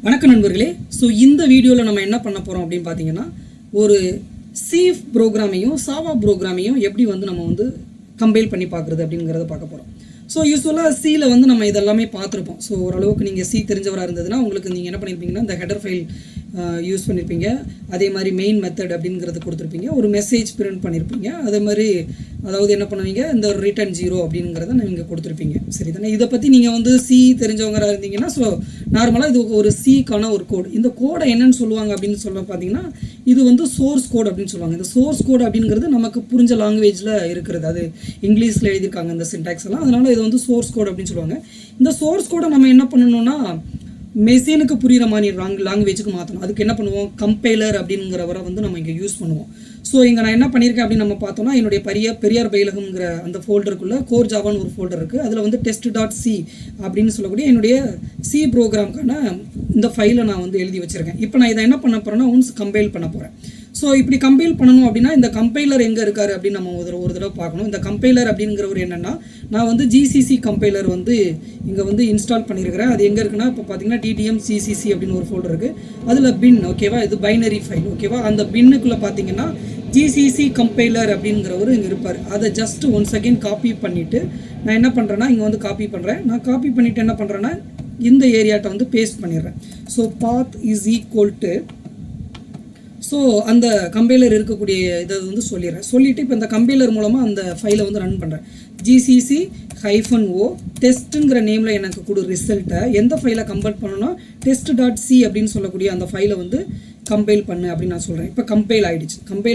வணக்கம் நண்பர்களே. ஸோ இந்த வீடியோவில் நம்ம என்ன பண்ண போகிறோம் அப்படின்னு பார்த்தீங்கன்னா, ஒரு சி ப்ரோக்ராமையும் சாவா ப்ரோக்ராமையும் எப்படி நம்ம கம்பைல் பண்ணி பார்க்குறது அப்படிங்கிறத பார்க்க போகிறோம். ஸோ யூஸ்வலாக சியில் நம்ம இதெல்லாமே பார்த்துருப்போம். ஸோ ஓரளவுக்கு நீங்கள் சி தெரிஞ்சவராக இருந்ததுன்னா உங்களுக்கு நீங்கள் என்ன பண்ணியிருப்பீங்கன்னா, இந்த ஹெடர் ஃபைல் யூஸ் பண்ணியிருப்பீங்க. அதே மாதிரி மெயின் மெத்தட் அப்படிங்கிறது கொடுத்துருப்பீங்க. ஒரு மெசேஜ் பிரிண்ட் பண்ணியிருப்பீங்க. அதே மாதிரி அதாவது என்ன பண்ணுவீங்க, இந்த ரிட்டர்ன் 0 அப்படிங்கிறத நீங்கள் கொடுத்துருப்பீங்க. சரி தானே? இதை பற்றி நீங்கள் சி தெரிஞ்சவங்களாக இருந்தீங்கன்னா, ஸோ நார்மலாக இது ஒரு சிக்கான ஒரு கோடு. இந்த கோடை என்னன்னு சொல்லுவாங்க அப்படின்னு பார்த்தீங்கன்னா, இது சோர்ஸ் கோட் அப்படின்னு சொல்லுவாங்க. இந்த சோர்ஸ் கோட் அப்படிங்கிறது நமக்கு புரிஞ்ச லாங்குவேஜில் இருக்கிறது. அது இங்கிலீஷில் எழுதியிருக்காங்க இந்த சின்டாக்ஸ் எல்லாம். அதனால் இது சோர்ஸ் கோட் அப்படின்னு சொல்லுவாங்க. இந்த சோர்ஸ் கோடை நம்ம என்ன பண்ணணும்னா, மெஷினுக்கு புரிகிற மாதிரி லாங்குவேஜுக்கு மாற்றணும். அதுக்கு என்ன பண்ணுவோம், கம்பைலர் அப்படிங்கிறவரை நம்ம இங்கே யூஸ் பண்ணுவோம். ஸோ இங்கே நான் என்ன பண்ணியிருக்கேன் அப்படின்னு நம்ம பார்த்தோம்னா, என்னுடைய பெரியார் பயிலகம்ங்கிற அந்த ஃபோல்டருக்குள்ளே கோர் ஜாவான்னு ஒரு ஃபோல்டர் இருக்குது. அதில் test.c அப்படின்னு சொல்லக்கூடிய என்னுடைய சி ப்ரோக்ராம்க்கான இந்த ஃபைலை நான் எழுதி வச்சுருக்கேன். இப்போ நான் இதை என்ன பண்ண போகிறேன்னா, கம்பைல் பண்ண போகிறேன். ஸோ இப்படி கம்பைல் பண்ணணும் அப்படின்னா, இந்த கம்பைலர் எங்கே இருக்கார் அப்படின்னு நம்ம ஒரு தடவை பார்க்கணும். இந்த கம்பைலர் அப்படிங்கிறவர் என்னென்னா, நான் ஜிசிசி கம்பைலர் இங்கே இன்ஸ்டால் பண்ணியிருக்கிறேன். அது எங்கே இருக்குன்னா, இப்போ பார்த்தீங்கன்னா டிடிஎம் சிசிசி அப்படின்னு ஒரு ஃபோல்டர் இருக்குது. அதில் பின், ஓகேவா, இது பைனரி ஃபைல், ஓகேவா. அந்த பின்னுக்குள்ளே பார்த்தீங்கன்னா ஜிசிசி கம்பைலர் அப்படிங்கிறவர் இங்கே இருப்பார். அதை ஜஸ்ட் ஒன்ஸ் அகெயின் காப்பி பண்ணிவிட்டு நான் என்ன பண்ணுறேன்னா, இங்கே காப்பி பண்ணுறேன். நான் காப்பி பண்ணிவிட்டு என்ன பண்ணுறேன்னா, இந்த ஏரியாட்ட பேஸ்ட் பண்ணிடுறேன். So path is equal to, so அந்த கம்பைலர் இருக்கக்கூடிய இதை சொல்லிடுறேன். சொல்லிவிட்டு இப்போ இந்த கம்பைலர் மூலமாக அந்த ஃபைலை ரன் பண்ணுறேன். GCC-O டெஸ்ட்டுங்கிற நேமில் எனக்கு கொடு ரிசல்ட்டை. எந்த ஃபைலை கம்பைல் பண்ணணும்னா, test.c அப்படின்னு சொல்லக்கூடிய அந்த ஃபைலை கம்பைல் பண்ணு அப்படின்னு நான் சொல்கிறேன். இப்போ கம்பைல்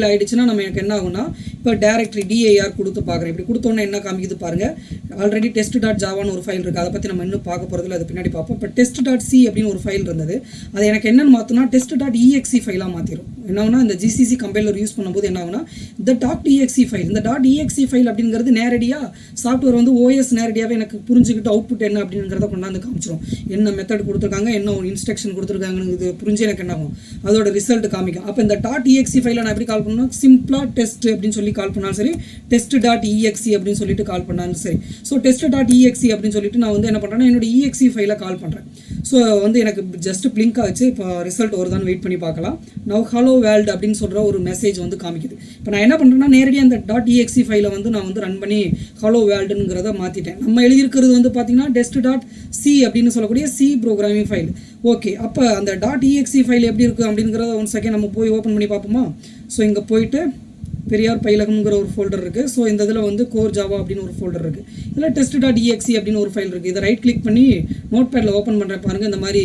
ஆகிடுச்சுன்னா நம்ம எனக்கு என்ன ஆகும்னா, இப்போ டேரக்டரி DIR கொடுத்து பார்க்குறேன். இப்படி கொடுத்தோன்னே என்ன காமிக்குது பாருங்கள். ஆல்ரெடி test.javaன்னு ஒரு ஃபைல் இருக்குது. அதை பற்றி நம்ம இன்னும் பார்க்க போகிறதுல அது பின்னாடி பார்ப்போம். இப்போ test.c அப்படின்னு ஒரு ஃபைல் இருந்தது. அது எனக்கு என்னென்னு மாற்றினா test.exe ஃபைலாக மாற்றிடும். என்ன ஆகுனா, இந்த GCC கம்பைலர் யூஸ் பண்ணும்போது என்ன ஆகுனா, இந்த .exe ஃபைல், இந்த .exe ஃபைல் அப்படிங்கிறது நேரடியாக சாஃப்ட்வேர் OS நேரடியாகவே எனக்கு புரிஞ்சுக்கிட்டு அவுட்புட் என்ன அப்படிங்கிறத கொண்டாந்து காமிச்சிடும். என்ன மெத்தட் கொடுத்துருக்காங்க, என்ன ஒரு இன்ஸ்ட்ரக்ஷன் கொடுத்துருக்காங்கன்னு புரிஞ்சு எனக்கு என்ன ஆகும், அதோட ரிசல்ட் காமிக்கும். அப்போ இந்த .exe ஃபைலை நான் எப்படி கால் பண்ணணும், சிம்பிளாக டெஸ்ட் அப்படின்னு சொல்லி கால் பண்ணாலும் சரி, test.exe அப்படின்னு சொல்லிட்டு கால் பண்ணாலும் சரி. ஸோ test.exe அப்படின்னு சொல்லிட்டு நான் என்ன பண்ணுறேன்னா, என்னோட exe ஃபைலை கால் பண்ணுறேன். ஸோ எனக்கு ஜஸ்ட் பிளிங்க் ஆச்சு. இப்போ ரிசல்ட் வருதான்னு வெயிட் பண்ணி பார்க்கலாம். நவ் ஹலோ வேர்ல்டு அப்படின்னு சொல்கிற ஒரு மெசேஜ் காமிக்குது. இப்போ நான் என்ன பண்ணுறேன்னா, நேரடியாக அந்த .exe ஃபைலை நான் ரன் பண்ணி ஹலோ வேர்ல்டுங்கிறத மாற்றிட்டேன். நம்ம எழுதியிருக்கிறது பார்த்தீங்கன்னா test.c அப்படின்னு சொல்லக்கூடிய சி ப்ரோக்ராமிங் ஃபைல். ஓகே, அப்போ அந்த .exe ஃபைல் எப்படி இருக்குது அப்படிங்கிறத ஒன் செகண்ட் நம்ம போய் ஓப்பன் பண்ணி பார்ப்போமா. ஸோ இங்கே போயிட்டு பெரியார் பயிலகம்ங்கிற ஒரு ஃபோல்டர் இருக்குது. ஸோ இந்த இதில் கோர் ஜாவா அப்படின்னு ஒரு ஃபோல்டர் இருக்குது. இதில் test.exe அப்படின்னு ஒரு ஃபைல் இருக்குது. இதை ரைட் கிளிக் பண்ணி நோட் பேடில் ஓப்பன் பண்ணுறேன் பாருங்கள். இந்த மாதிரி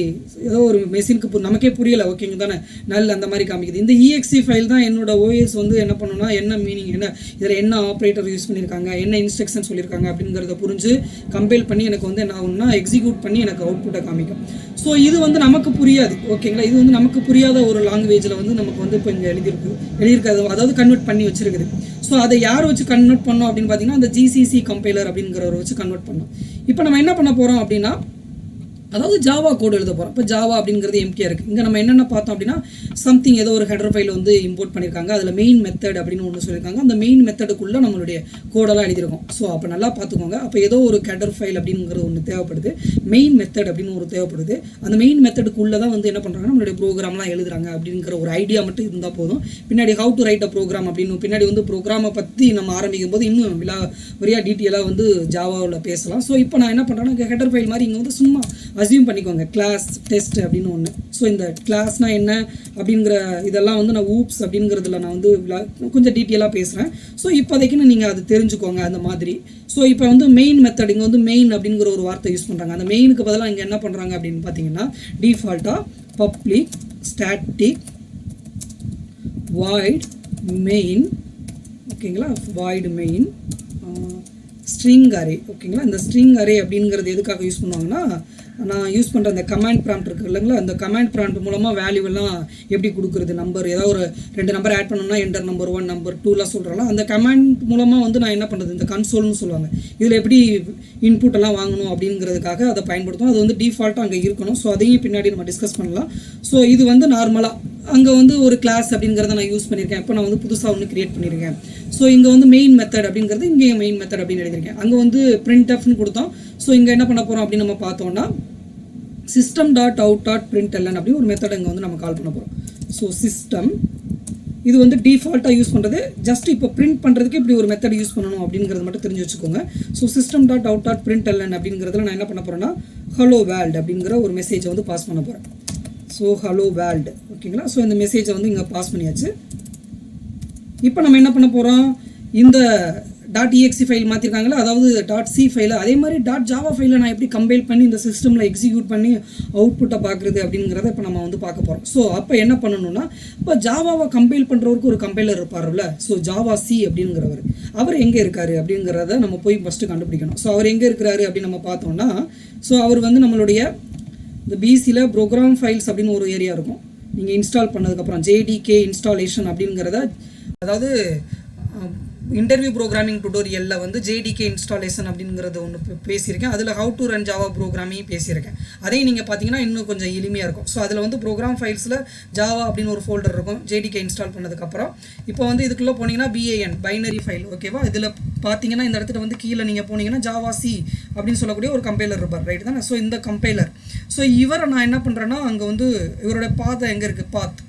ஏதோ ஒரு மெஷினுக்கு நமக்கே புரியலை, ஓகேங்க தானே, நல்ல அந்த மாதிரி காமிக்குது. இந்த exe ஃபைல் தான் என்னோட OS என்ன பண்ணணும்னா, என்ன மீனிங், என்ன இதில் என்ன ஆப்ரேட்டர் யூஸ் பண்ணியிருக்காங்க, என்ன இன்ஸ்ட்ரக்ஷன் சொல்லியிருக்காங்க அப்படிங்கிறத புரிஞ்சு கம்பைல் பண்ணி எனக்கு என்ன ஆகும்னா, எக்ஸிக்யூட் பண்ணி எனக்கு அவுட்புட்டை காமிக்கும். ஸோ இது நமக்கு புரியாது, ஓகேங்களா. இது நமக்கு புரியாத ஒரு லாங்குவேஜில் நமக்கு இப்போ இங்கே எழுதியிருக்காது, அதாவது கன்வெர்ட் பண்ணி வச்சிருக்குது. ஸோ அதை யார் வச்சு கன்வெர்ட் பண்ணோம் அப்படின்னு பார்த்தீங்கன்னா, அந்த GCC கம்பைலர் அப்படிங்கிறவரை வச்சு கன்வெர்ட் பண்ணோம். இப்போ நம்ம என்ன பண்ண போகிறோம் அப்படின்னா, அதாவது ஜாவா கோடு எழுத போகிறோம். இப்போ ஜாவா அப்படிங்கிறது எம்டியாக இருக்குது. இங்கே நம்ம என்னென்ன பார்த்தோம் அப்படின்னா, சம்திங் ஏதோ ஒரு ஹெடர் ஃபைல் இம்போர்ட் பண்ணியிருக்காங்க. அதில் மெயின் மெத்தட் அப்படின்னு ஒன்று சொல்லியிருக்காங்க. அந்த மெயின் மெத்தடுக்குள்ளே நம்மளுடைய கோடெல்லாம் எழுதியிருக்கோம். ஸோ அப்போ நல்லா பார்த்துக்கோங்க. அப்போ ஏதோ ஒரு ஹெடர் ஃபைல் அப்படிங்கிறது ஒன்று தேவைப்படுது, மெயின் மெத்தட் அப்படின்னு ஒரு தேவைப்படுது. அந்த மெயின் மெத்தடுக்குள்ளே தான் என்ன பண்ணுறாங்க, நம்மளுடைய ப்ரோக்ராம்லாம் எழுதுறாங்க அப்படிங்கிற ஒரு ஐடியா மட்டும் இருந்தால் போதும். பின்னாடி how to write a program அப்படின்னு பின்னாடி ப்ரோக்ராமை பற்றி நம்ம ஆரம்பிக்கும் போது இன்னும் வரியாக டீட்டெயிலாக ஜாவாவில் பேசலாம். ஸோ இப்போ நான் என்ன பண்ணுறேன்னா, ஹெடர் ஃபைல் மாதிரி இங்கே சும்மா அசியூம் பண்ணிக்கோங்க, கிளாஸ் டெஸ்ட் அப்படின்னு ஒன்று. ஸோ இந்த கிளாஸ்னா என்ன அப்படிங்கிற இதெல்லாம் நான் ஊப்ஸ் அப்படிங்கிறதுல நான் கொஞ்சம் டீட்டெயிலாக பேசுகிறேன். ஸோ இப்போதைக்குன்னு நீங்கள் அது தெரிஞ்சுக்கோங்க அந்த மாதிரி. ஸோ இப்போ மெயின் மெத்தட் இங்கே மெயின் அப்படிங்கிற ஒரு வார்த்தை யூஸ் பண்ணுறாங்க. அந்த மெயினுக்கு பதிலாக இங்கே என்ன பண்ணுறாங்க அப்படின்னு பார்த்தீங்கன்னா, டிஃபால்ட்டாக பப்ளிக் ஸ்டாட்டிக் வாய்ட் மெயின், ஓகேங்களா, வாய்டு மெயின் ஸ்ட்ரிங் அரே, ஓகேங்களா. இந்த ஸ்ட்ரிங் அரே அப்படிங்கிறது எதுக்காக யூஸ் பண்ணுவாங்கன்னா, நான் யூஸ் பண்ணுற அந்த கமாண்ட் ப்ராம்ப்ட் இருக்குது இல்லைங்களா, அந்த கமாண்ட் ப்ராம்ப்ட் மூலமாக வேல்யூவெல்லாம் எப்படி கொடுக்குறது, நம்பர் ஏதாவது ஒரு 2 நம்பர் ஆட் பண்ணணும்னா என்டர் நம்பர் 1 நம்பர் 2லாம் சொல்கிறோம்ல, அந்த கமாண்ட் மூலமாக நான் என்ன பண்ணுறது, இந்த கன்சோல்னு சொல்லுவாங்க, இதில் எப்படி இன்புட் எல்லாம் வாங்கணும் அப்படிங்கிறதுக்காக அதை பயன்படுத்தும். அது டிஃபால்ட்டாக அங்கே இருக்கணும். ஸோ அதையும் பின்னாடி நம்ம டிஸ்கஸ் பண்ணலாம். ஸோ இது நார்மலாக அங்கே ஒரு கிளாஸ் அப்படிங்கிறத நான் யூஸ் பண்ணியிருக்கேன். இப்போ நான் புதுசாக ஒன்று கிரியேட் பண்ணியிருக்கேன். ஸோ இங்கே மெயின் மெத்தட் அப்படிங்கிறது இங்கே மெயின் மெத்தட் அப்படின்னு எழுதியிருக்கேன். அங்கே printfன்னு கொடுத்தோம். ஸோ இங்கே என்ன பண்ண போகிறோம் அப்படின்னு நம்ம பார்த்தோம்னா, system.out.println அப்படின்னு ஒரு மெத்தட் இங்கே வந்து நம்ம கால் பண்ண போகிறோம். ஸோ சிஸ்டம் இது வந்து டிஃபால்ட்டாக யூஸ் பண்ணுறது, ஜஸ்ட் இப்போ பிரிண்ட் பண்ணுறதுக்கு இப்படி ஒரு மெத்தட் யூஸ் பண்ணணும் அப்படிங்கிறது மட்டும் தெரிஞ்சு வச்சுக்கோங்க. ஸோ system.out.println அப்படிங்கிறதுல நான் என்ன பண்ண போகிறேன்னா ஹலோ வேர்ல்டு அப்படிங்கிற ஒரு மெசேஜை வந்து பாஸ் பண்ண போகிறேன். ஸோ ஹலோ வேர்ல்டு ஓகேங்களா. ஸோ இந்த மெசேஜை வந்து இங்கே பாஸ் பண்ணியாச்சு. இப்போ நம்ம என்ன பண்ண போகிறோம், இந்த .exe ஃபைல் மாற்றிருக்காங்களா, அதாவது .c ஃபைலை அதே மாதிரி .java ஃபைலை நான் எப்படி கம்பைல் பண்ணி இந்த சிஸ்டமில் எக்ஸிக்யூட் பண்ணி அவுட்புட்டை பார்க்குறது அப்படிங்கிறத இப்போ நம்ம வந்து பார்க்க போகிறோம். ஸோ அப்போ என்ன பண்ணணும்னா, இப்போ ஜாவாவை கம்பைல் பண்ணுறவருக்கு ஒரு கம்பைலர் இருப்பார்ல, ஸோ ஜாவா சி அப்படிங்கிறவர் அவர் எங்கே இருக்கார் அப்படிங்கிறத நம்ம போய் ஃபஸ்ட்டு கண்டுபிடிக்கணும். ஸோ அவர் எங்கே இருக்கிறாரு அப்படின்னு நம்ம பார்த்தோம்னா, ஸோ அவர் வந்து நம்மளுடைய இந்த பிசியில் ப்ரோக்ராம் ஃபைல்ஸ் அப்படின்னு ஒரு ஏரியா இருக்கும். நீங்கள் இன்ஸ்டால் பண்ணதுக்கப்புறம் ஜேடிகே இன்ஸ்டாலேஷன் அப்படிங்கிறத, அதாவது இன்டர்வியூ ப்ரோக்ராமிங் டுடோரியலில் வந்து ஜேடிகே இன்ஸ்டாலேஷன் அப்படிங்கிறது ஒன்று பேசியிருக்கேன். அதில் how to run Java programming பேசியிருக்கேன். அதையும் நீங்கள் பார்த்தீங்கன்னா இன்னும் கொஞ்சம் எளிமையாக இருக்கும். ஸோ அதில் வந்து ப்ரோக்ராம் ஃபைல்ஸில் ஜாவா அப்படின்னு ஒரு ஃபோல்டர் இருக்கும் ஜேடிகே இன்ஸ்டால் பண்ணதுக்கப்புறம். இப்போ வந்து இதுக்குள்ளே போனீங்கன்னா BAN பைனரி ஃபைல் ஓகேவா. இதில் பார்த்தீங்கன்னா இந்த இடத்துல வந்து கீழே நீங்கள் போனீங்கன்னா ஜாவா சி அப்படின்னு சொல்லக்கூடிய ஒரு கம்பைலர் இருப்பார், ரைட் தானே. ஸோ இந்த கம்பைலர், ஸோ இவரை நான் என்ன பண்ணுறேன்னா, அங்கே வந்து இவரோட பாத்தை எங்கே இருக்குது, பாத்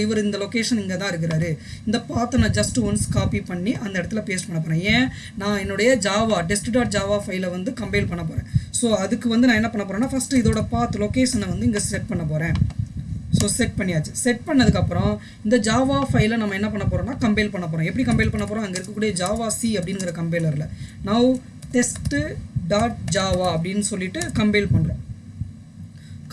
இவர் இந்த லொக்கேஷன் இங்கே தான் இருக்கிறாரு. இந்த பாத்தை நான் ஜஸ்ட் ஒன்ஸ் காப்பி பண்ணி அந்த இடத்துல பேஸ்ட் பண்ண போகிறேன். ஏன், நான் என்னுடைய ஜாவா test.java ஃபைலை வந்து கம்பைல் பண்ண போகிறேன். ஸோ அதுக்கு வந்து நான் என்ன பண்ண போகிறேன்னா, ஃபஸ்ட்டு இதோட பாத் லொக்கேஷனை வந்து இங்கே செட் பண்ண போகிறேன். ஸோ செட் பண்ணியாச்சு. செட் பண்ணதுக்கப்புறம் இந்த ஜாவா ஃபைலை நம்ம என்ன பண்ண போகிறோம்னா கம்பைல் பண்ண போகிறோம். எப்படி கம்பைல் பண்ண போகிறோம், அங்கே இருக்கக்கூடிய ஜாவா சி அப்படிங்கிற கம்பைலரில் நவ் test.java அப்படின்னு சொல்லிட்டு கம்பைல் பண்ணுறோம்.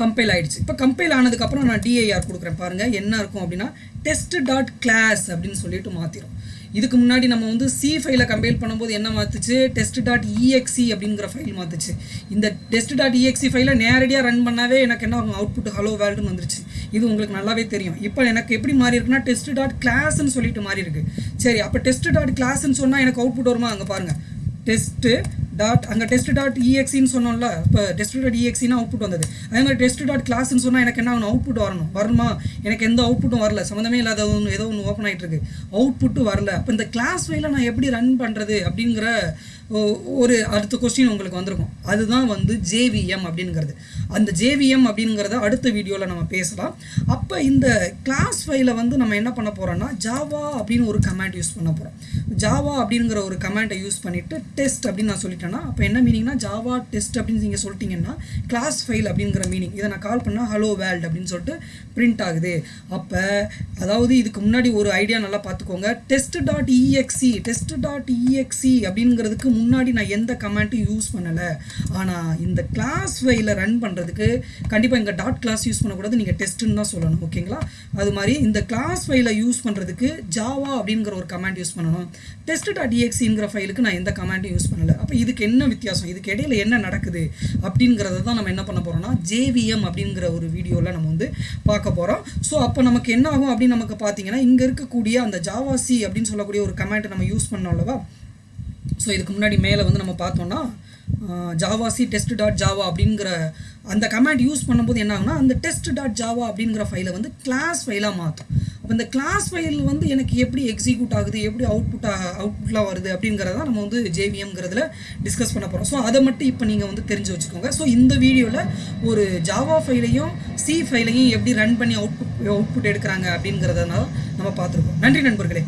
கம்பைல் ஆகிடுச்சு. இப்போ கம்பைல் ஆனதுக்கப்புறம் நான் டிஐஆர் கொடுக்குறேன். பாருங்கள் என்ன இருக்கும் அப்படின்னா test.class அப்படின்னு சொல்லிட்டு மாற்றிடும். இதுக்கு முன்னாடி நம்ம வந்து சி ஃபைலை கம்பைல் பண்ணும்போது என்ன மாற்றுச்சு, test.exe அப்படிங்கிற ஃபைல் மாற்றுச்சு. இந்த test.exe ஃபைலை நேரடியாக ரன் பண்ணாவே எனக்கு என்ன ஆகும், அவுட்புட் ஹலோ வேர்ல்டுன்னு வந்துருச்சு. இது உங்களுக்கு நல்லாவே தெரியும். இப்போ எனக்கு எப்படி மாறி இருக்குன்னா test.classன்னு சொல்லிட்டு மாறி இருக்கு. சரி, அப்போ test.classன்னு சொன்னால் எனக்கு அவுட்புட் வருமா, அங்கே பாருங்கள் அங்கே test.exeன்னு சொன்னோம்ல, இப்போ test.exeனா அவுட்புட் வந்தது. அதே மாதிரி test.classன்னு சொன்னால் எனக்கு என்ன ஆகணும், அவுட்புட் வருமா, எனக்கு எந்த அவுட்புட்டும் வரல, சம்மந்தமே இல்லாத ஏதோ ஒன்று ஓப்பன் ஆகிட்டு இருக்கு, அவுட்புட்டு வரல. அப்போ இந்த கிளாஸ் ஃபைலை நான் எப்படி ரன் பண்ணுறது அப்படிங்கிற ஒரு அடுத்த கொஸ்டின் உங்களுக்கு வந்திருக்கும். அதுதான் வந்து JVM அப்படிங்கிறது. அந்த JVM அப்படிங்கிறத அடுத்த வீடியோவில் நம்ம பேசலாம். அப்போ இந்த கிளாஸ் ஃபைலை வந்து நம்ம என்ன பண்ண போகிறோம்னா ஜாவா அப்படின்னு ஒரு கமாண்ட் யூஸ் பண்ண போகிறோம். ஜாவா அப்படிங்கிற ஒரு கமாண்டை யூஸ் பண்ணிவிட்டு டெஸ்ட் அப்படின்னு நான் சொல்லிட்டேன்னா, அப்போ என்ன மீனிங்னா ஜாவா டெஸ்ட் அப்படின்னு நீங்கள் சொல்லிட்டீங்கன்னா கிளாஸ் ஃபைல் அப்படிங்கிற மீனிங். இதை நான் கால் பண்ணால் ஹலோ வேர்ல்டு அப்படின்னு சொல்லிட்டு பிரிண்ட் ஆகுது. அப்போ அதாவது இதுக்கு முன்னாடி ஒரு ஐடியா நல்லா பார்த்துக்கோங்க. test.exe அப்படிங்கிறதுக்கு முன்னாடி நான் எந்த கமாண்ட்டும் யூஸ் பண்ணலை. ஆனால் இந்த கிளாஸ் ஃபைலை ரன் பண்ணுறதுக்கு கண்டிப்பாக இங்கே கிளாஸ் யூஸ் பண்ணக்கூடாது, நீங்கள் டெஸ்ட்டுன்னு தான் சொல்லணும் ஓகேங்களா. அது மாதிரி இந்த கிளாஸ் ஃபைலை யூஸ் பண்ணுறதுக்கு ஜாவா அப்படிங்கிற ஒரு கமாண்ட் யூஸ் பண்ணணும். test.exeங்கிற ஃபைலுக்கு நான் எந்த கமாண்ட்டும் யூஸ் பண்ணலை. அப்போ இதுக்கு என்ன வித்தியாசம், இதுக்கு இடையில என்ன நடக்குது அப்படிங்கிறத தான் நம்ம என்ன பண்ண போகிறோம்னா JVM அப்படிங்கிற ஒரு வீடியோவில் நம்ம வந்து பார்க்க போகிறோம். ஸோ அப்போ நமக்கு என்ன ஆகும் அப்படின்னு நமக்கு பார்த்தீங்கன்னா, இங்கே இருக்கக்கூடிய அந்த ஜாவா சி அப்படின்னு சொல்லக்கூடிய ஒரு கமாண்ட்டை நம்ம யூஸ் பண்ணோம் அல்லவா. ஸோ இதுக்கு முன்னாடி மேலே வந்து நம்ம பார்த்தோம்னா ஜாவா சி test.java அப்படிங்கிற அந்த கமாண்ட் யூஸ் பண்ணும்போது என்ன ஆகுனா, அந்த test.java அப்படிங்கிற ஃபைலை வந்து கிளாஸ் ஃபைலாக மாற்றும். அப்போ இந்த கிளாஸ் ஃபைல் வந்து எனக்கு எப்படி எக்ஸிக்யூட் ஆகுது, எப்படி அவுட்புட்லாம் வருது அப்படிங்கிறத நம்ம வந்து JVMங்கிறதுல டிஸ்கஸ் பண்ண போகிறோம். ஸோ அதை மட்டும் இப்போ நீங்கள் வந்து தெரிஞ்சு வச்சுக்கோங்க. ஸோ இந்த வீடியோவில் ஒரு ஜாவா ஃபைலையும் சி ஃபைலையும் எப்படி ரன் பண்ணி அவுட்புட் எடுக்கிறாங்க அப்படிங்கிறதுனால நம்ம பார்த்துருக்கோம். நன்றி நண்பர்களே.